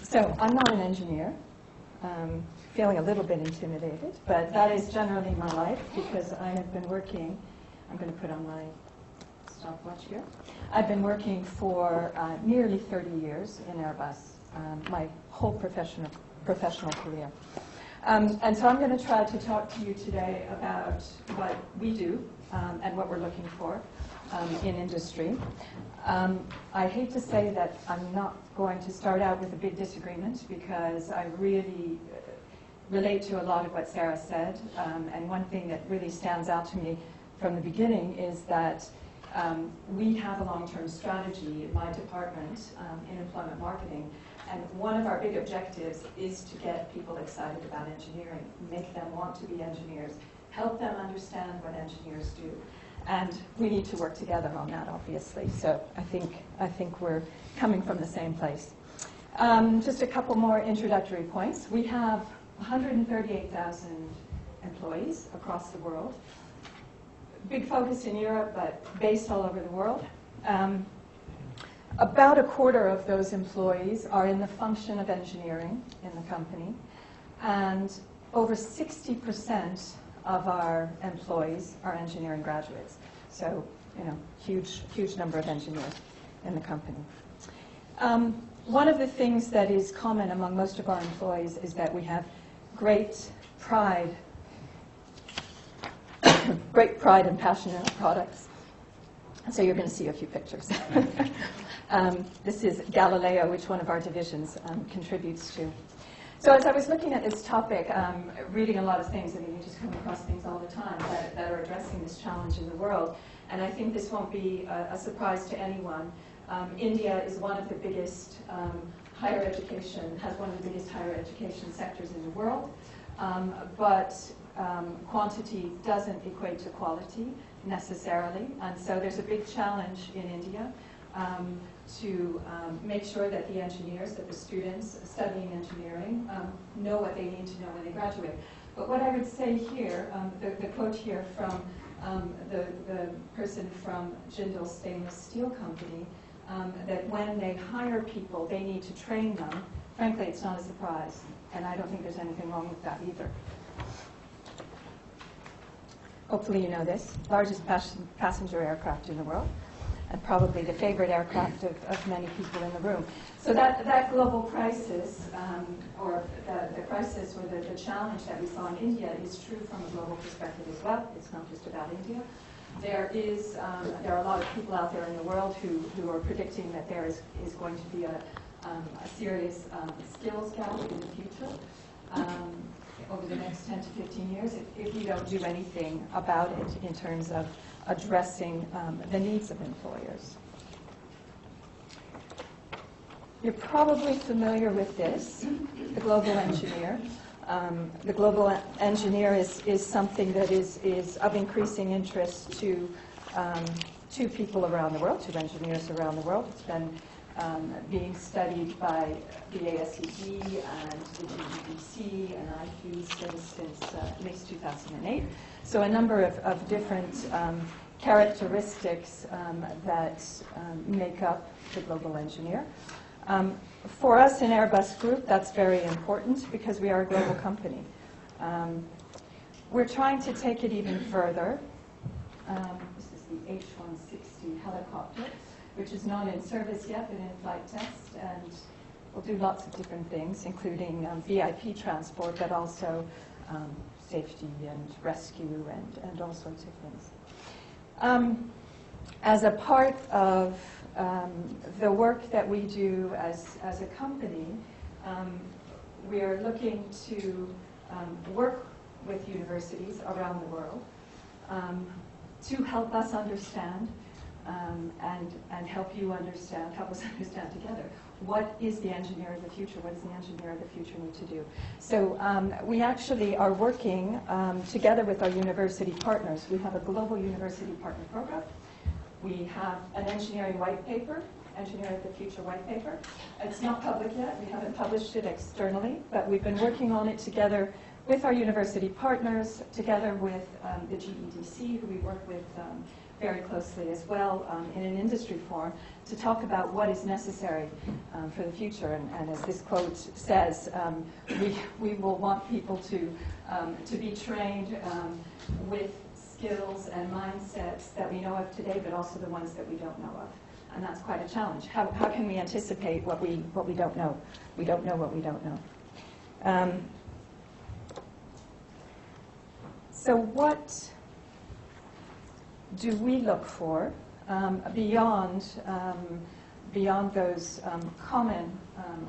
So I'm not an engineer. Feeling a little bit intimidated, but that is generally my life because I have been working. I'm going to put on my stopwatch here. I've been working for nearly 30 years in Airbus, my whole professional career. And so I'm going to try to talk to you today about what we do and what we're looking for in industry. I hate to say that I'm not going to start out with a big disagreement because I really relate to a lot of what Sarah said. And one thing that really stands out to me from the beginning is that we have a long-term strategy in my department in employment marketing. And one of our big objectives is to get people excited about engineering, make them want to be engineers, help them understand what engineers do. And we need to work together on that, obviously. So I think we're coming from the same place. Just a couple more introductory points. We have 138,000 employees across the world. Big focus in Europe, but based all over the world. About a quarter of those employees are in the function of engineering in the company, and over 60% of our employees are engineering graduates. So, huge number of engineers in the company. One of the things that is common among most of our employees is that we have great pride and passion in our products. So you're going to see a few pictures. This is Galileo, which one of our divisions contributes to. So as I was looking at this topic, reading a lot of things, I mean, you just come across things all the time that are addressing this challenge in the world. And I think this won't be a surprise to anyone. India is one of the biggest higher education, has one of the biggest higher education sectors in the world. But quantity doesn't equate to quality necessarily. And so there's a big challenge in India to make sure that the engineers, that the students studying engineering know what they need to know when they graduate. But what I would say here, the quote here from the person from Jindal Stainless Steel Company, that when they hire people, they need to train them. Frankly, it's not a surprise, and I don't think there's anything wrong with that either. Hopefully you know this, largest passenger aircraft in the world, and probably the favorite aircraft of many people in the room. So that global crisis, or the crisis or the challenge that we saw in India is true from a global perspective as well. It's not just about India. There are a lot of people out there in the world who are predicting that there is going to be a serious skills gap in the future over the next 10 to 15 years if we don't do anything about it in terms of addressing the needs of employers. You're probably familiar with this, the global engineer. The global engineer is something that is of increasing interest to people around the world, to engineers around the world. It's been being studied by the ASCD and the GEDC and IQ since at least 2008. So a number of different characteristics that make up the global engineer. For us in Airbus Group, that's very important because we are a global company. We're trying to take it even further. This is the H-160 helicopter, which is not in service yet, but in flight test, and we'll do lots of different things, including VIP transport, but also safety and rescue and all sorts of things. As a part of the work that we do as a company, we are looking to work with universities around the world to help us understand and help us understand together. What is the engineer of the future? What does the engineer of the future need to do? So we actually are working together with our university partners. We have a global university partner program. We have an engineering white paper, Engineer of the Future white paper. It's not public yet. We haven't published it externally, but we've been working on it together with our university partners, together with the GEDC, who we work with very closely as well in an industry forum to talk about what is necessary for the future. And as this quote says, we will want people to be trained with skills and mindsets that we know of today, but also the ones that we don't know of. And that's quite a challenge. How can we anticipate what we don't know? We don't know what we don't know. So what do we look for beyond those common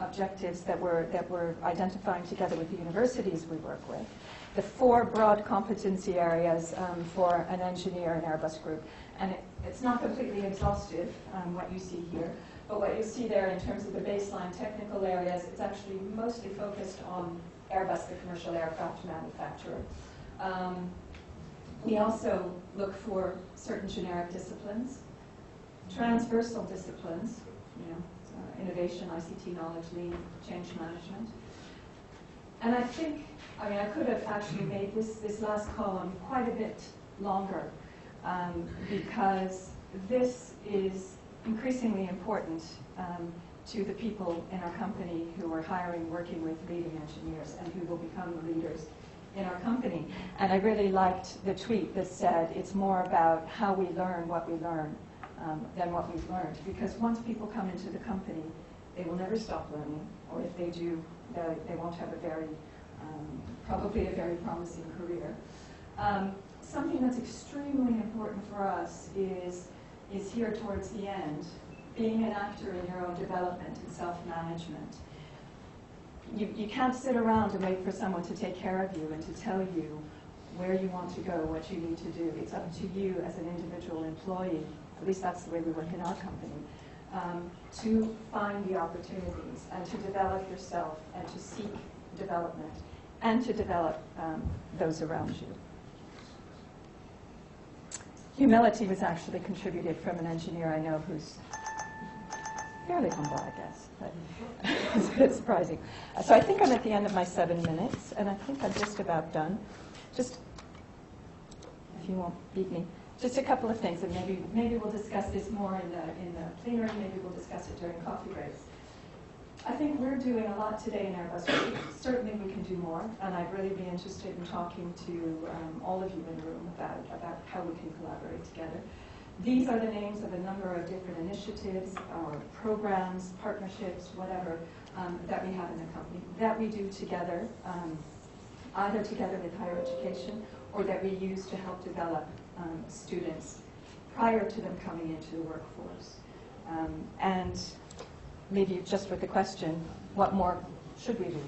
objectives that we're identifying together with the universities we work with? The 4 broad competency areas for an engineer in Airbus Group. And it's not completely exhaustive, what you see here, but what you see there in terms of the baseline technical areas, it's actually mostly focused on Airbus, the commercial aircraft manufacturer. We also look for certain generic disciplines, transversal disciplines, innovation, ICT knowledge, lean, change management. And I think, I could have actually made this last column quite a bit longer because this is increasingly important to the people in our company who are hiring, working with leading engineers, and who will become the leaders in our company. And I really liked the tweet that said it's more about how we learn what we learn than what we've learned. Because once people come into the company, they will never stop learning, or if they do, they won't have probably a very promising career. Something that's extremely important for us is here towards the end, being an actor in your own development and self-management. You can't sit around and wait for someone to take care of you and to tell you where you want to go, what you need to do. It's up to you as an individual employee, at least that's the way we work in our company, to find the opportunities and to develop yourself and to seek development and to develop those around you. Humility was actually contributed from an engineer I know who's fairly humble, I guess, but it's a bit surprising. So I think I'm at the end of my 7 minutes, and I think I'm just about done. Just, if you won't beat me, just a couple of things, and maybe we'll discuss this more in the plenary, maybe we'll discuss it during coffee breaks. I think we're doing a lot today in Airbus. Certainly we can do more, and I'd really be interested in talking to all of you in the room about how we can collaborate together. These are the names of a number of different initiatives or programs, partnerships, whatever, that we have in the company, that we do together, either together with higher education or that we use to help develop students prior to them coming into the workforce. And maybe just with the question, what more should we do?